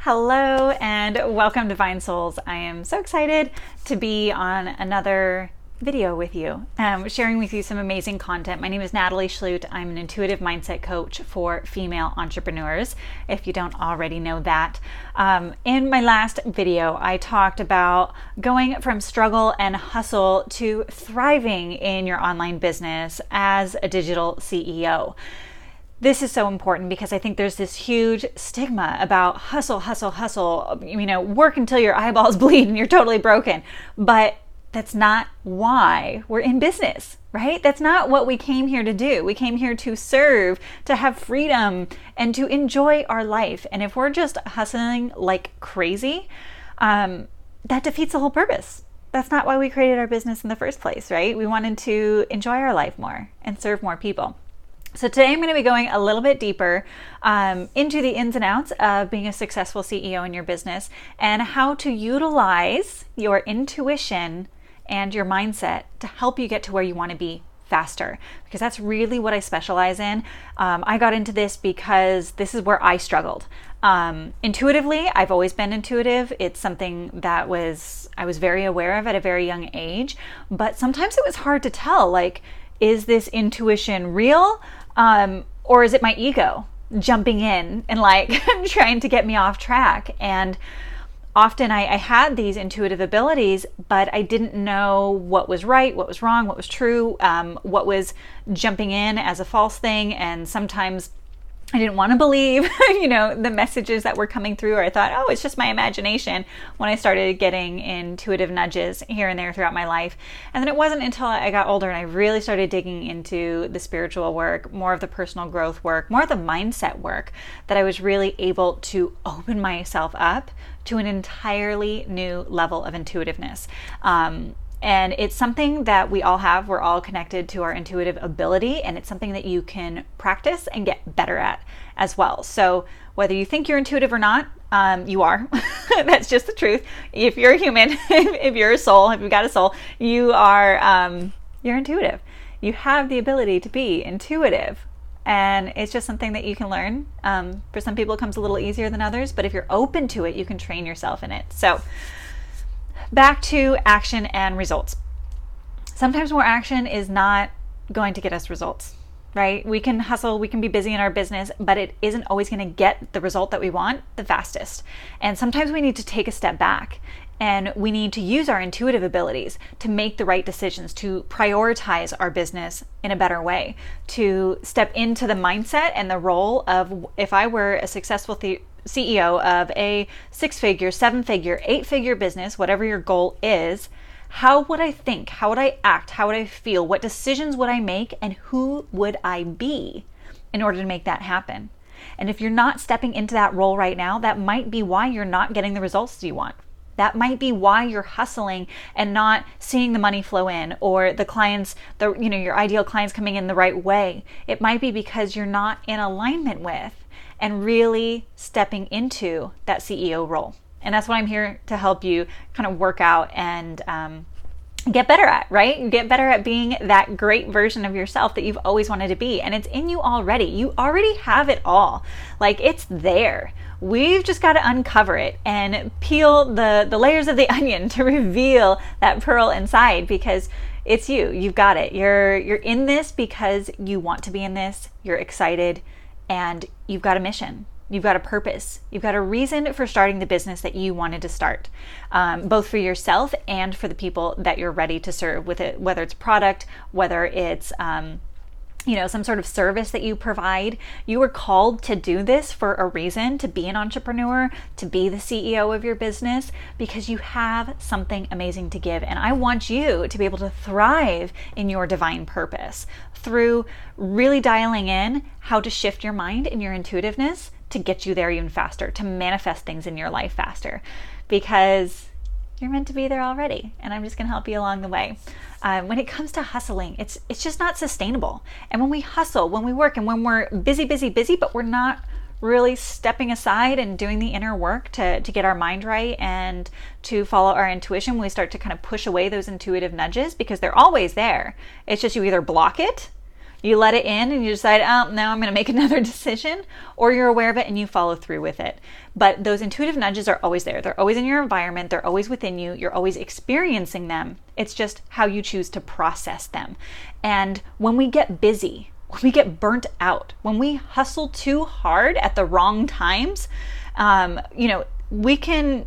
Hello and welcome to Divine Souls. I am so excited to be on another video with you, sharing with you some amazing content. My name is Natalie Schlute. I'm an intuitive mindset coach for female entrepreneurs, if you don't already know that. In my last video, I talked about going from struggle and hustle to thriving in your online business as a digital CEO. This is so important because I think there's this huge stigma about hustle, work until your eyeballs bleed and you're totally broken. But that's not why we're in business, right? That's not what we came here to do. We came here to serve, to have freedom, and to enjoy our life. And if we're just hustling like crazy, that defeats the whole purpose. That's not why we created our business in the first place, right? We wanted to enjoy our life more and serve more people. So today I'm going to be going a little bit deeper into the ins and outs of being a successful CEO in your business and how to utilize your intuition and your mindset to help you get to where you want to be faster, because that's really what I specialize in. I got into this because this is where I struggled. Intuitively, I've always been intuitive. It's something that I was very aware of at a very young age, but sometimes it was hard to tell, like, is this intuition real? Or is it my ego jumping in and trying to get me off track? And often I had these intuitive abilities, but I didn't know what was right, what was wrong, what was true, what was jumping in as a false thing. And sometimes I didn't want to believe, the messages that were coming through, or I thought, oh, it's just my imagination, when I started getting intuitive nudges here and there throughout my life. And then it wasn't until I got older and I really started digging into the spiritual work, more of the personal growth work, more of the mindset work, that I was really able to open myself up to an entirely new level of intuitiveness. And it's something that we all have. We're all connected to our intuitive ability, and it's something that you can practice and get better at as well. So whether you think you're intuitive or not, you are. That's just the truth. If you're a human, if you're a soul, if you've got a soul, you are, you're intuitive. You have the ability to be intuitive. And it's just something that you can learn. For some people, it comes a little easier than others, but if you're open to it, you can train yourself in it. So back to action and results. Sometimes more action is not going to get us results, right? We can hustle, we can be busy in our business, but it isn't always going to get the result that we want the fastest. And sometimes we need to take a step back and we need to use our intuitive abilities to make the right decisions, to prioritize our business in a better way, to step into the mindset and the role of, if I were a successful CEO of a 6-figure, 7-figure, 8-figure business, whatever your goal is, how would I think? How would I act? How would I feel? What decisions would I make? And who would I be in order to make that happen? And if you're not stepping into that role right now, that might be why you're not getting the results you want. That might be why you're hustling and not seeing the money flow in, or the clients, your ideal clients coming in the right way. It might be because you're not in alignment with and really stepping into that CEO role. And that's what I'm here to help you kind of work out and get better at, right? You get better at being that great version of yourself that you've always wanted to be. And it's in you already. You already have it all. It's there. We've just got to uncover it and peel the layers of the onion to reveal that pearl inside, because it's you. You've got it. You're in this because you want to be in this. You're excited. And you've got a mission, you've got a purpose, you've got a reason for starting the business that you wanted to start, both for yourself and for the people that you're ready to serve with it, whether it's product, whether it's some sort of service that you provide. You were called to do this for a reason, to be an entrepreneur, to be the CEO of your business, because you have something amazing to give. And I want you to be able to thrive in your divine purpose through really dialing in how to shift your mind and your intuitiveness to get you there even faster, to manifest things in your life faster, because you're meant to be there already. And I'm just going to help you along the way. When it comes to hustling, it's just not sustainable. And when we hustle, when we work, and when we're busy, but we're not really stepping aside and doing the inner work to get our mind right and to follow our intuition, we start to kind of push away those intuitive nudges, because they're always there. It's just you either block it, You let it in and you decide, oh, now I'm going to make another decision, or you're aware of it and you follow through with it. But those intuitive nudges are always there. They're always in your environment. They're always within you. You're always experiencing them. It's just how you choose to process them. And when we get busy, when we get burnt out, when we hustle too hard at the wrong times, we can...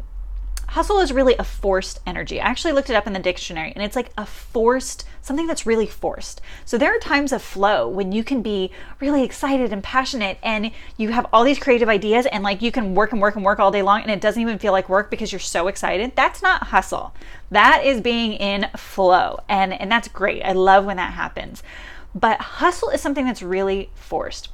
Hustle is really a forced energy. I actually looked it up in the dictionary, and it's like something that's really forced. So there are times of flow when you can be really excited and passionate, and you have all these creative ideas, and like you can work and work and work all day long, and it doesn't even feel like work because you're so excited. That's not hustle. That is being in flow, and that's great. I love when that happens. But hustle is something that's really forced.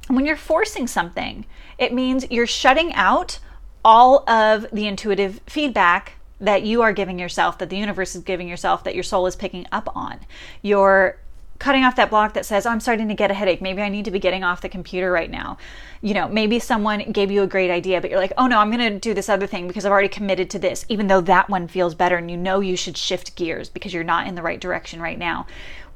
When you're forcing something, it means you're shutting out all of the intuitive feedback that you are giving yourself, that the universe is giving yourself, that your soul is picking up on. You're cutting off that block that says, oh, I'm starting to get a headache. Maybe I need to be getting off the computer right now. Maybe someone gave you a great idea, but you're like, oh no, I'm going to do this other thing because I've already committed to this, even though that one feels better, and you should shift gears because you're not in the right direction right now.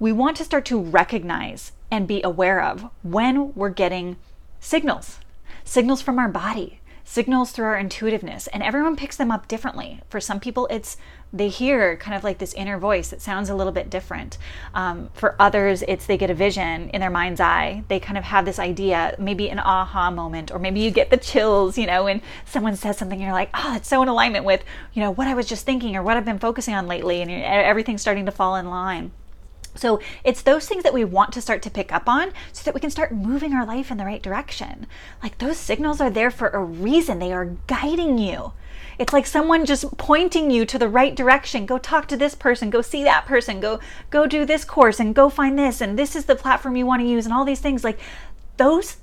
We want to start to recognize and be aware of when we're getting signals from our body, signals through our intuitiveness, and everyone picks them up differently. For some people, they hear kind of like this inner voice that sounds a little bit different. For others, they get a vision in their mind's eye. They kind of have this idea, maybe an aha moment, or maybe you get the chills, when someone says something, you're like, oh, it's so in alignment with, what I was just thinking or what I've been focusing on lately, and everything's starting to fall in line. So it's those things that we want to start to pick up on so that we can start moving our life in the right direction. Like, those signals are there for a reason. They are guiding you. It's like someone just pointing you to the right direction. Go talk to this person, go see that person, go do this course and go find this. And this is the platform you want to use and all these things. Like, those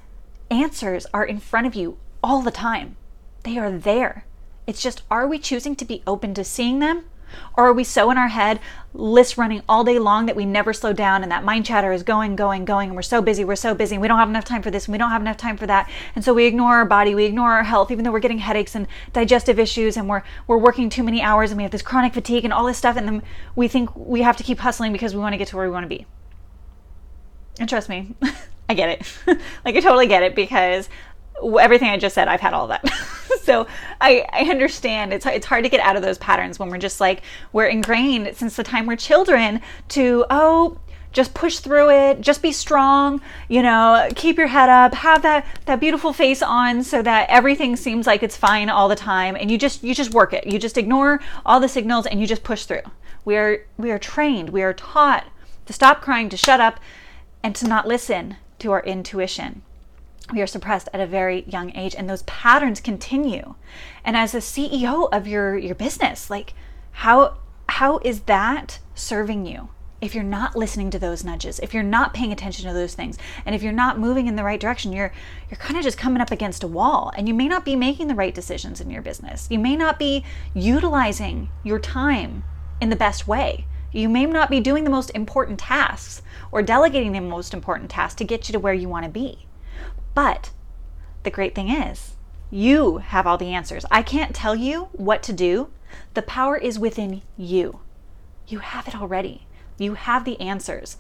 answers are in front of you all the time. They are there. It's just, are we choosing to be open to seeing them? Or are we so in our head, lists running all day long, that we never slow down, and that mind chatter is going, and we're so busy, and we don't have enough time for this, and we don't have enough time for that. And so we ignore our body, we ignore our health, even though we're getting headaches and digestive issues, and we're working too many hours, and we have this chronic fatigue and all this stuff, and then we think we have to keep hustling because we want to get to where we want to be. And trust me, I get it. Like, I totally get it, because everything I just said, I've had all that. So I understand it's hard to get out of those patterns when we're just like, we're ingrained since the time we're children to, just push through it, just be strong, keep your head up, have that beautiful face on so that everything seems like it's fine all the time. And you just work it. You just ignore all the signals and you just push through. We are trained, we are taught to stop crying, to shut up, and to not listen to our intuition. We are suppressed at a very young age, and those patterns continue. And as a CEO of your business, like, how is that serving you? If you're not listening to those nudges, if you're not paying attention to those things, and if you're not moving in the right direction, you're kind of just coming up against a wall, and you may not be making the right decisions in your business. You may not be utilizing your time in the best way. You may not be doing the most important tasks or delegating the most important tasks to get you to where you want to be. But the great thing is, you have all the answers. I can't tell you what to do. The power is within you. You have it already. You have the answers,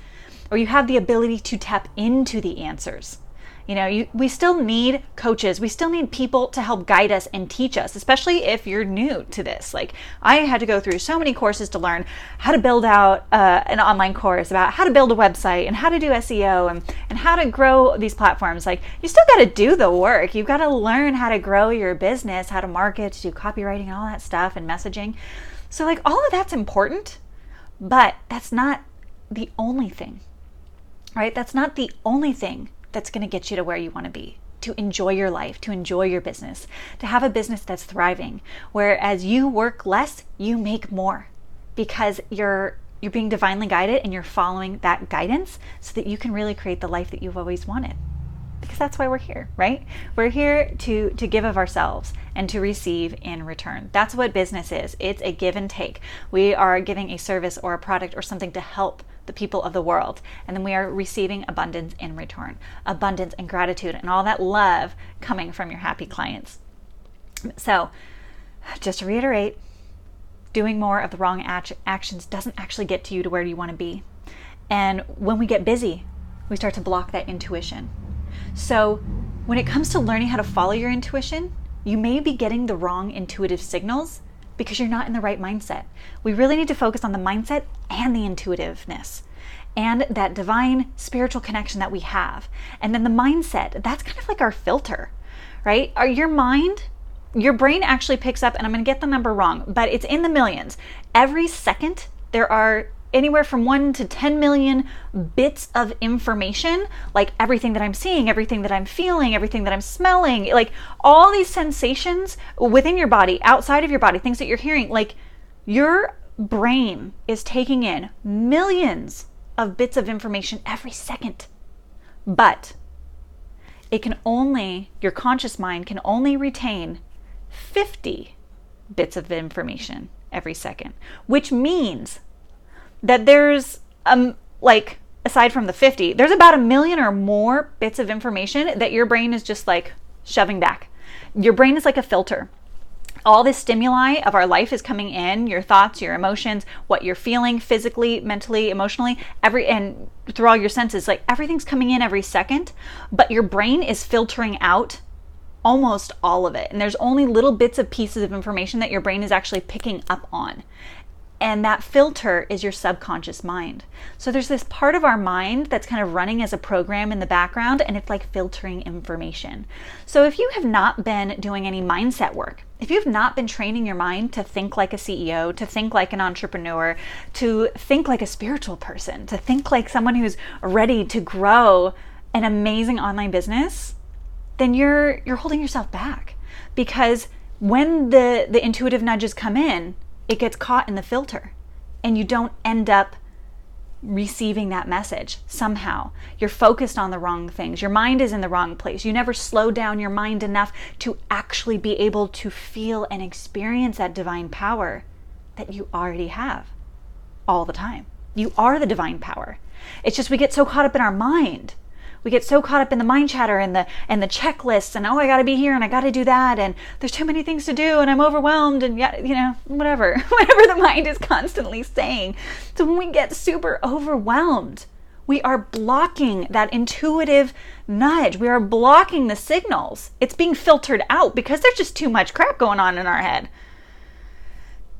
or you have the ability to tap into the answers. We still need coaches. We still need people to help guide us and teach us, especially if you're new to this. Like, I had to go through so many courses to learn how to build out an online course about how to build a website and how to do SEO and how to grow these platforms. Like, you still got to do the work. You've got to learn how to grow your business, how to market, to do copywriting, all that stuff, and messaging. So, like, all of that's important, but that's not the only thing, right? That's not the only thing that's going to get you to where you want to be, to enjoy your life, to enjoy your business, to have a business that's thriving, where as you work less, you make more, because you're being divinely guided and you're following that guidance so that you can really create the life that you've always wanted. Because that's why we're here, right? We're here to give of ourselves and to receive in return. That's what business is. It's a give and take. We are giving a service or a product or something to help the people of the world, and then we are receiving abundance in return, abundance and gratitude and all that love coming from your happy clients. So just to reiterate, doing more of the wrong actions doesn't actually get to you to where you want to be. And when we get busy, we start to block that intuition. So when it comes to learning how to follow your intuition, you may be getting the wrong intuitive signals because you're not in the right mindset. We really need to focus on the mindset and the intuitiveness and that divine spiritual connection that we have. And then the mindset, that's kind of like our filter, right? Your brain actually picks up, and I'm going to get the number wrong, but it's in the millions. Every second, there are anywhere from 1 to 10 million bits of information, like everything that I'm seeing, everything that I'm feeling, everything that I'm smelling, like all these sensations within your body, outside of your body, things that you're hearing, like your brain is taking in millions of bits of information every second. But your conscious mind can only retain 50 bits of information every second, which means that there's aside from the 50, there's about 1 million or more bits of information that your brain is just like shoving back. Your brain is like a filter. All this stimuli of our life is coming in, your thoughts, your emotions, what you're feeling physically, mentally, emotionally, and through all your senses, like everything's coming in every second, but your brain is filtering out almost all of it. And there's only little bits of pieces of information that your brain is actually picking up on. And that filter is your subconscious mind. So there's this part of our mind that's kind of running as a program in the background, and it's like filtering information. So if you have not been doing any mindset work, if you've not been training your mind to think like a CEO, to think like an entrepreneur, to think like a spiritual person, to think like someone who's ready to grow an amazing online business, then you're holding yourself back. Because when the intuitive nudges come in, it gets caught in the filter and you don't end up receiving that message somehow. You're focused on the wrong things. Your mind is in the wrong place. You never slow down your mind enough to actually be able to feel and experience that divine power that you already have all the time. You are the divine power. It's just we get so caught up in our mind. We get so caught up in the mind chatter and the checklists and, oh, I got to be here and I got to do that and there's too many things to do and I'm overwhelmed and whatever the mind is constantly saying. So when we get super overwhelmed, we are blocking that intuitive nudge. We are blocking the signals. It's being filtered out because there's just too much crap going on in our head.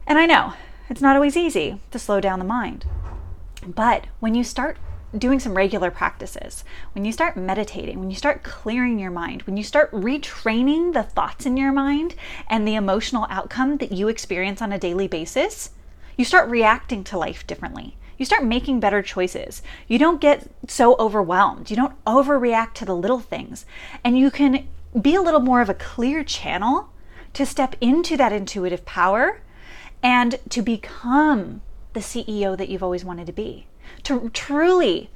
And I know it's not always easy to slow down the mind. But when you start doing some regular practices, when you start meditating, when you start clearing your mind, when you start retraining the thoughts in your mind and the emotional outcome that you experience on a daily basis, you start reacting to life differently. You start making better choices. You don't get so overwhelmed. You don't overreact to the little things. And you can be a little more of a clear channel to step into that intuitive power and to become the CEO that you've always wanted to be. To truly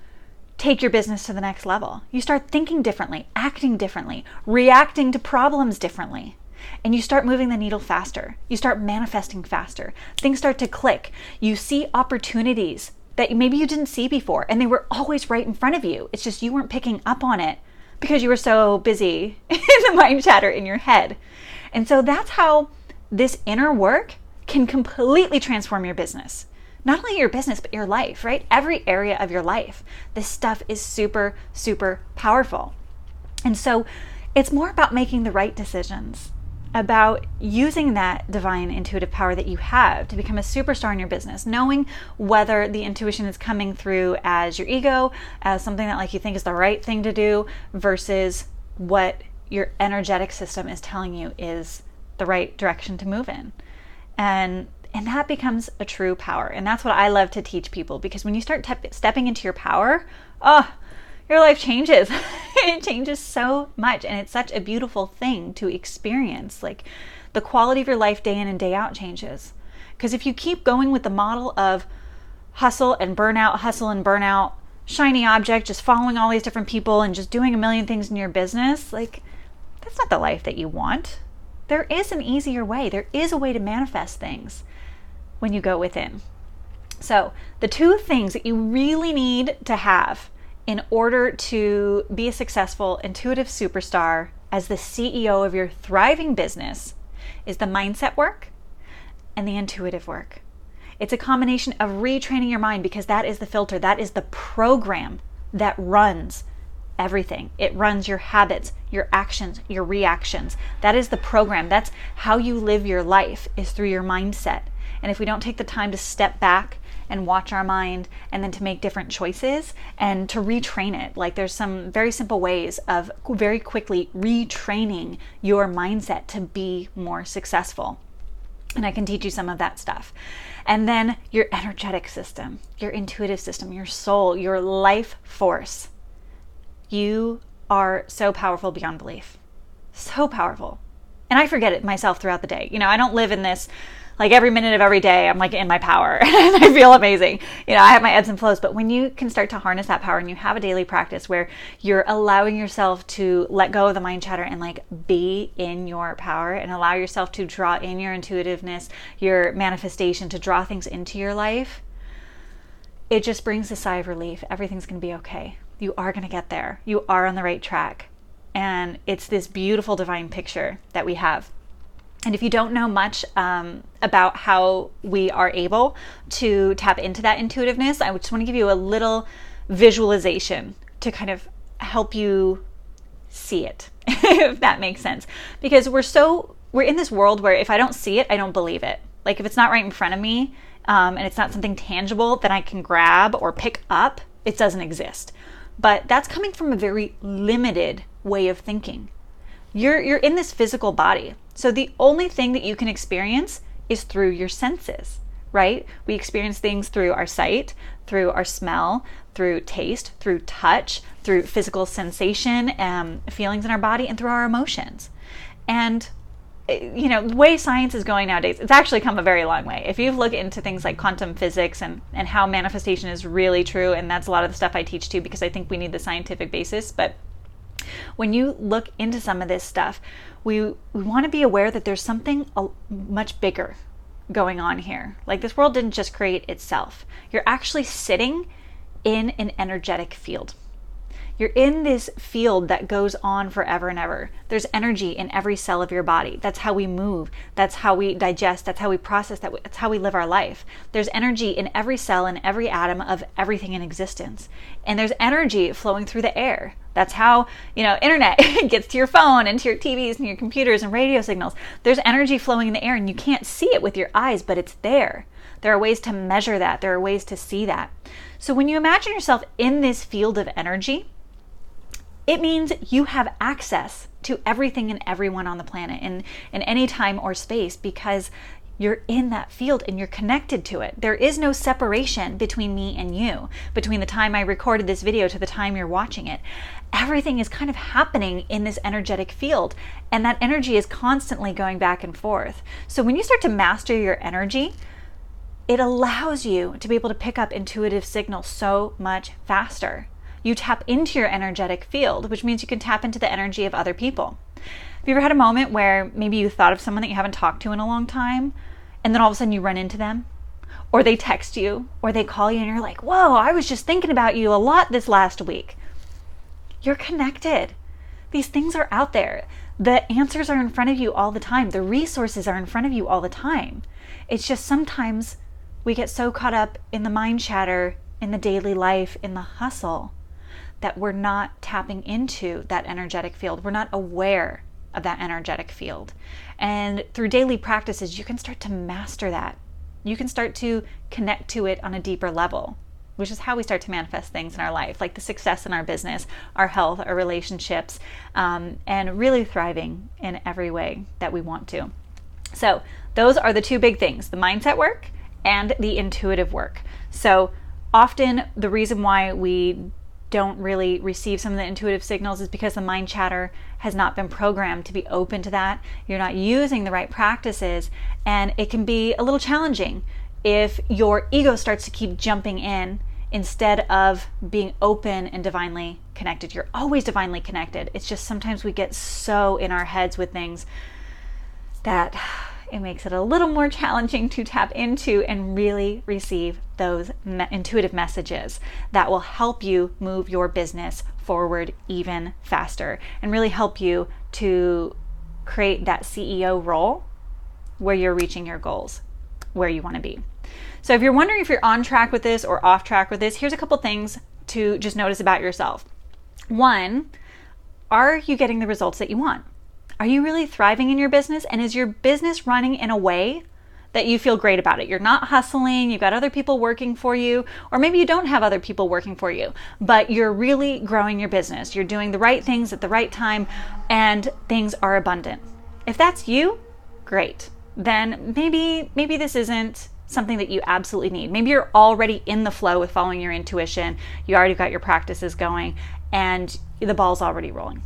take your business to the next level. You start thinking differently, acting differently, reacting to problems differently, and you start moving the needle faster. You start manifesting faster. Things start to click. You see opportunities that maybe you didn't see before, and they were always right in front of you. It's just you weren't picking up on it because you were so busy in the mind chatter in your head. And so that's how this inner work can completely transform your business. Not only your business, but your life, right? Every area of your life. This stuff is super, super powerful. And so it's more about making the right decisions, about using that divine intuitive power that you have to become a superstar in your business, knowing whether the intuition is coming through as your ego, as something that you think is the right thing to do, versus what your energetic system is telling you is the right direction to move in. And that becomes a true power. And that's what I love to teach people, because when you start stepping into your power, your life changes. It changes so much. And it's such a beautiful thing to experience. The quality of your life day in and day out changes. Because if you keep going with the model of hustle and burnout, shiny object, just following all these different people and just doing a million things in your business, that's not the life that you want. There is an easier way. There is a way to manifest things when you go within. So the two things that you really need to have in order to be a successful intuitive superstar as the CEO of your thriving business is the mindset work and the intuitive work. It's a combination of retraining your mind, because that is the filter, that is the program that runs everything. It runs your habits, your actions, your reactions. That is the program. That's how you live your life, is through your mindset. And if we don't take the time to step back and watch our mind and then to make different choices and to retrain it, like there's some very simple ways of very quickly retraining your mindset to be more successful. And I can teach you some of that stuff. And then your energetic system, your intuitive system, your soul, your life force. You are so powerful beyond belief. So powerful. And I forget it myself throughout the day. I don't live in this, like every minute of every day, I'm like in my power and I feel amazing. I have my ebbs and flows, but when you can start to harness that power and you have a daily practice where you're allowing yourself to let go of the mind chatter and like be in your power and allow yourself to draw in your intuitiveness, your manifestation, to draw things into your life, it just brings a sigh of relief. Everything's going to be okay. You are going to get there. You are on the right track. And it's this beautiful divine picture that we have. And if you don't know much about how we are able to tap into that intuitiveness, I just want to give you a little visualization to kind of help you see it, if that makes sense. Because we're in this world where if I don't see it, I don't believe it. Like if it's not right in front of me and it's not something tangible that I can grab or pick up, it doesn't exist. But that's coming from a very limited way of thinking. You're in this physical body. So the only thing that you can experience is through your senses, right? We experience things through our sight, through our smell, through taste, through touch, through physical sensation, feelings in our body, and through our emotions. And the way science is going nowadays, it's actually come a very long way. If you look into things like quantum physics and how manifestation is really true, and that's a lot of the stuff I teach too, because I think we need the scientific basis, but when you look into some of this stuff, we want to be aware that there's something much bigger going on here. Like this world didn't just create itself. You're actually sitting in an energetic field. You're in this field that goes on forever and ever. There's energy in every cell of your body. That's how we move. That's how we digest. That's how we process. That's how we live our life. There's energy in every cell and every atom of everything in existence. And there's energy flowing through the air. That's how, internet gets to your phone and to your TVs and your computers and radio signals. There's energy flowing in the air and you can't see it with your eyes, but it's there. There are ways to measure that. There are ways to see that. So when you imagine yourself in this field of energy, it means you have access to everything and everyone on the planet in any time or space, because you're in that field and you're connected to it. There is no separation between me and you, between the time I recorded this video to the time you're watching it. Everything is kind of happening in this energetic field, and that energy is constantly going back and forth. So when you start to master your energy, it allows you to be able to pick up intuitive signals so much faster. You tap into your energetic field, which means you can tap into the energy of other people. Have you ever had a moment where maybe you thought of someone that you haven't talked to in a long time, and then all of a sudden you run into them? Or they text you, or they call you, and you're like, whoa, I was just thinking about you a lot this last week. You're connected. These things are out there. The answers are in front of you all the time. The resources are in front of you all the time. It's just sometimes we get so caught up in the mind chatter, in the daily life, in the hustle, that we're not tapping into that energetic field. We're not aware of that energetic field. And through daily practices, you can start to master that. You can start to connect to it on a deeper level, which is how we start to manifest things in our life, like the success in our business, our health, our relationships, and really thriving in every way that we want to. So those are the two big things, the mindset work and the intuitive work. So often the reason why we don't really receive some of the intuitive signals is because the mind chatter has not been programmed to be open to that. You're not using the right practices, and it can be a little challenging if your ego starts to keep jumping in instead of being open and divinely connected. You're always divinely connected. It's just sometimes we get so in our heads with things that it makes it a little more challenging to tap into and really receive those intuitive messages that will help you move your business forward even faster and really help you to create that CEO role where you're reaching your goals, where you want to be. So if you're wondering if you're on track with this or off track with this, here's a couple things to just notice about yourself. One, are you getting the results that you want? Are you really thriving in your business? And is your business running in a way that you feel great about it? You're not hustling, you've got other people working for you, or maybe you don't have other people working for you, but you're really growing your business. You're doing the right things at the right time, and things are abundant. If that's you, great. Then maybe this isn't something that you absolutely need. Maybe you're already in the flow with following your intuition. You already got your practices going, and the ball's already rolling.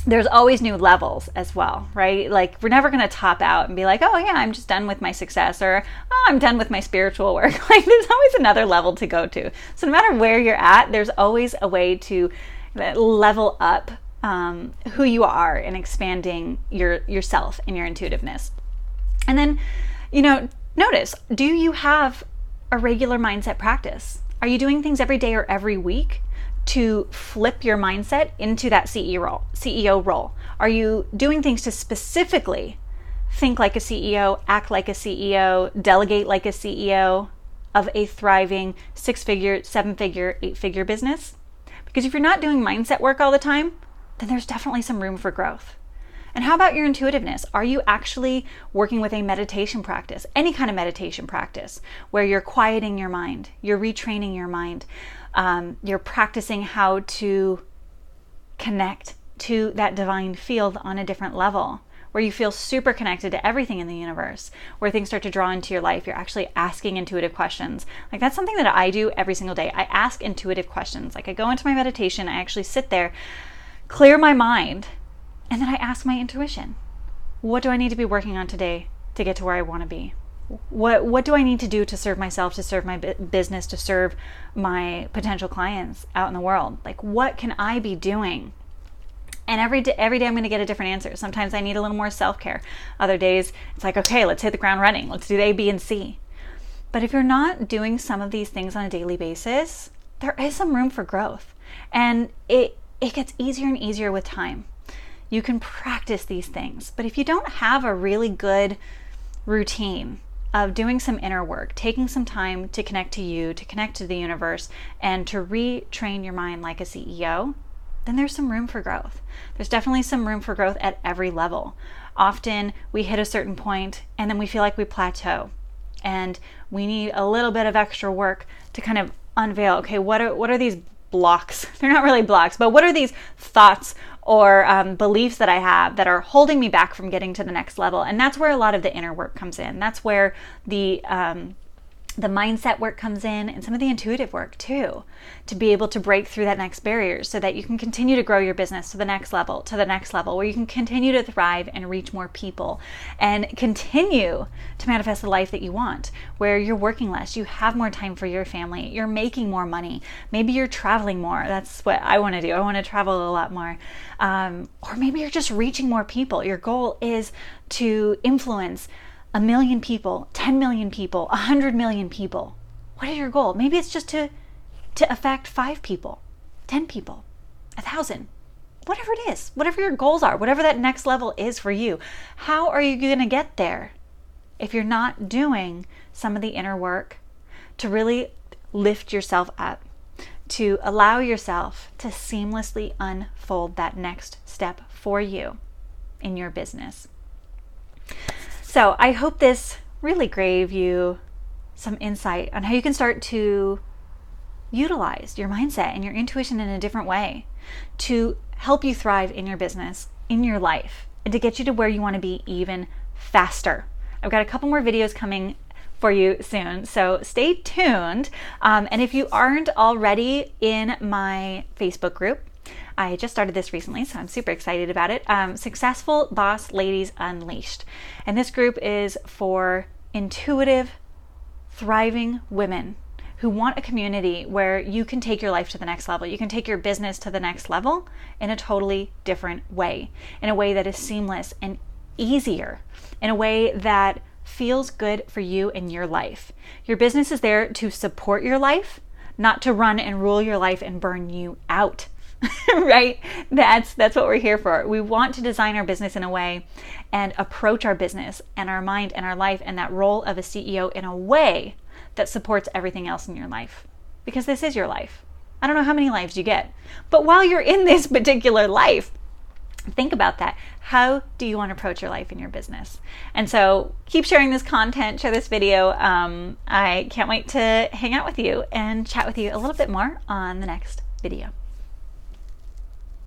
There's always new levels as well, right? Like, we're never going to top out and be like, oh yeah, I'm just done with my success, or oh, I'm done with my spiritual work. Like, there's always another level to go to. So no matter where you're at, there's always a way to level up who you are and expanding yourself and your intuitiveness. And then, notice, do you have a regular mindset practice? Are you doing things every day or every week to flip your mindset into that CEO role? Are you doing things to specifically think like a CEO, act like a CEO, delegate like a CEO of a thriving 6-figure, 7-figure, 8-figure business? Because if you're not doing mindset work all the time, then there's definitely some room for growth. And how about your intuitiveness? Are you actually working with a meditation practice, any kind of meditation practice, where you're quieting your mind, you're retraining your mind, you're practicing how to connect to that divine field on a different level, where you feel super connected to everything in the universe, where things start to draw into your life? You're actually asking intuitive questions. Like, that's something that I do every single day. I ask intuitive questions. Like, I go into my meditation, I actually sit there, clear my mind, and then I ask my intuition, what do I need to be working on today to get to where I want to be? What do I need to do to serve myself, to serve my business, to serve my potential clients out in the world? Like, what can I be doing? And every day I'm going to get a different answer. Sometimes I need a little more self-care. Other days it's like, okay, let's hit the ground running. Let's do A, B, and C. But if you're not doing some of these things on a daily basis, there is some room for growth. And it gets easier and easier with time. You can practice these things. But if you don't have a really good routine of doing some inner work, taking some time to connect to you, to connect to the universe, and to retrain your mind like a CEO, then there's some room for growth. There's definitely some room for growth at every level. Often we hit a certain point and then we feel like we plateau, and we need a little bit of extra work to kind of unveil, okay, what are these blocks? They're not really blocks, but what are these thoughts or beliefs that I have that are holding me back from getting to the next level? And that's where a lot of the inner work comes in. That's where the mindset work comes in, and some of the intuitive work too, to be able to break through that next barrier so that you can continue to grow your business to the next level, where you can continue to thrive and reach more people and continue to manifest the life that you want, where you're working less, you have more time for your family, you're making more money, maybe you're traveling more. That's what I want to do. I want to travel a lot more. Or maybe you're just reaching more people. Your goal is to influence 1 million people, 10 million people, 100 million people. What is your goal? Maybe it's just to affect 5 people, 10 people, 1,000, whatever it is, whatever your goals are, whatever that next level is for you. How are you going to get there if you're not doing some of the inner work to really lift yourself up, to allow yourself to seamlessly unfold that next step for you in your business? So I hope this really gave you some insight on how you can start to utilize your mindset and your intuition in a different way to help you thrive in your business, in your life, and to get you to where you want to be even faster. I've got a couple more videos coming for you soon, so stay tuned. And if you aren't already in my Facebook group, I just started this recently, so I'm super excited about it. Successful Boss Ladies Unleashed. And this group is for intuitive, thriving women who want a community where you can take your life to the next level. You can take your business to the next level in a totally different way, in a way that is seamless and easier, in a way that feels good for you and your life. Your business is there to support your life, not to run and rule your life and burn you out. Right? That's what we're here for. We want to design our business in a way and approach our business and our mind and our life and that role of a CEO in a way that supports everything else in your life. Because this is your life. I don't know how many lives you get. But while you're in this particular life, think about that. How do you want to approach your life and your business? And so keep sharing this content, share this video. I can't wait to hang out with you and chat with you a little bit more on the next video.